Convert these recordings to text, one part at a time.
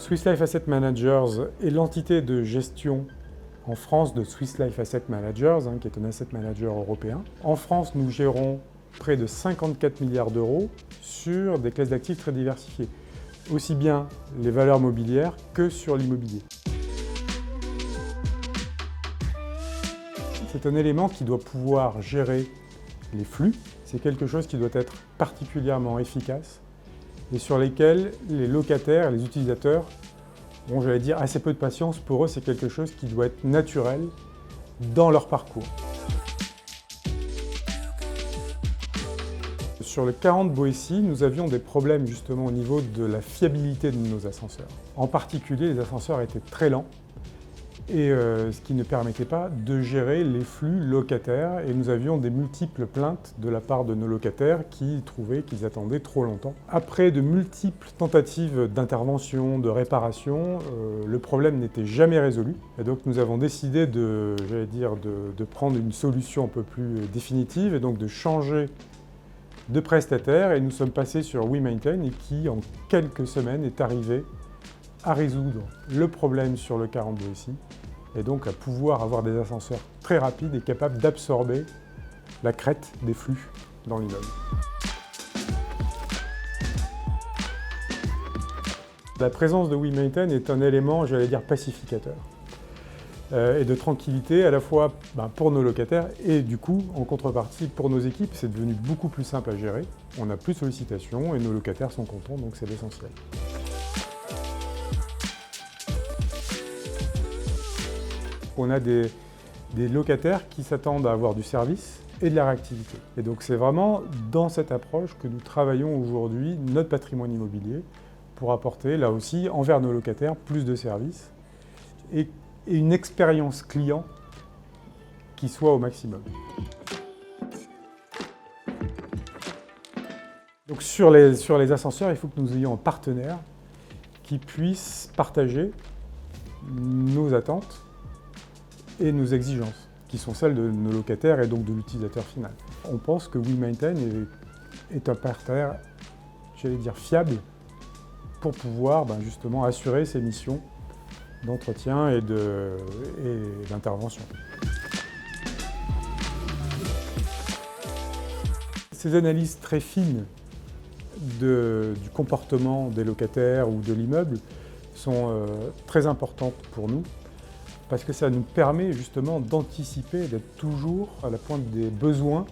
Swiss Life Asset Managers est l'entité de gestion en France de Swiss Life Asset Managers, qui est un asset manager européen. En France, nous gérons près de 54 milliards d'euros sur des classes d'actifs très diversifiées, aussi bien les valeurs mobilières que sur l'immobilier. C'est un élément qui doit pouvoir gérer les flux. C'est quelque chose qui doit être particulièrement efficace et sur lesquels les locataires, les utilisateurs ont, j'allais dire, assez peu de patience. Pour eux, c'est quelque chose qui doit être naturel dans leur parcours. Sur le 40 Boétie, nous avions des problèmes justement au niveau de la fiabilité de nos ascenseurs. En particulier, les ascenseurs étaient très lents et ce qui ne permettait pas de gérer les flux locataires. Et nous avions des multiples plaintes de la part de nos locataires qui trouvaient qu'ils attendaient trop longtemps. Après de multiples tentatives d'intervention, de réparation, le problème n'était jamais résolu. Et donc nous avons décidé de prendre une solution un peu plus définitive et donc de changer de prestataire, et nous sommes passés sur WeMaintain et qui, en quelques semaines, est arrivé à résoudre le problème sur le 40 Boétie et donc à pouvoir avoir des ascenseurs très rapides et capables d'absorber la crête des flux dans l'immeuble. La présence de WeMaintain est un élément, j'allais dire, pacificateur et de tranquillité à la fois pour nos locataires et du coup, en contrepartie, pour nos équipes, c'est devenu beaucoup plus simple à gérer. On n'a plus de sollicitations et nos locataires sont contents, donc c'est l'essentiel. On a des locataires qui s'attendent à avoir du service et de la réactivité. Et donc c'est vraiment dans cette approche que nous travaillons aujourd'hui notre patrimoine immobilier pour apporter, là aussi, envers nos locataires, plus de services et une expérience client qui soit au maximum. Donc sur les ascenseurs, il faut que nous ayons un partenaire qui puisse partager nos attentes et nos exigences, qui sont celles de nos locataires et donc de l'utilisateur final. On pense que WeMaintain est un partenaire, j'allais dire, fiable pour pouvoir justement assurer ces missions d'entretien et d'intervention. Ces analyses très fines du comportement des locataires ou de l'immeuble sont très importantes pour nous parce que ça nous permet justement d'anticiper, d'être toujours à la pointe des besoins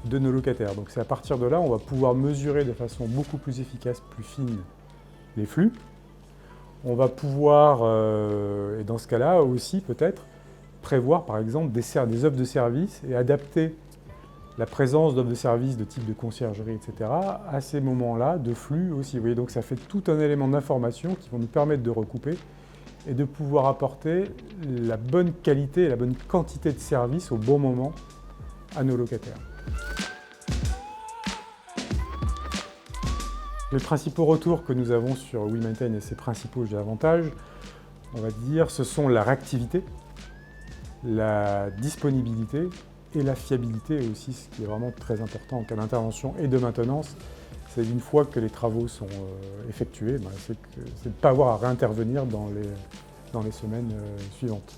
de nos locataires. Donc c'est à partir de là, on va pouvoir mesurer de façon beaucoup plus efficace, plus fine, les flux. On va pouvoir, et dans ce cas-là aussi peut-être, prévoir par exemple des offres de services et adapter la présence d'offres de services de type de conciergerie, etc. à ces moments-là de flux aussi. Vous voyez, donc ça fait tout un élément d'information qui vont nous permettre de recouper et de pouvoir apporter la bonne qualité et la bonne quantité de services au bon moment à nos locataires. Les principaux retours que nous avons sur WeMaintain et ses principaux avantages, on va dire, ce sont la réactivité, la disponibilité et la fiabilité aussi, ce qui est vraiment très important en cas d'intervention et de maintenance. C'est une fois que les travaux sont effectués, c'est de ne pas avoir à réintervenir dans les semaines suivantes.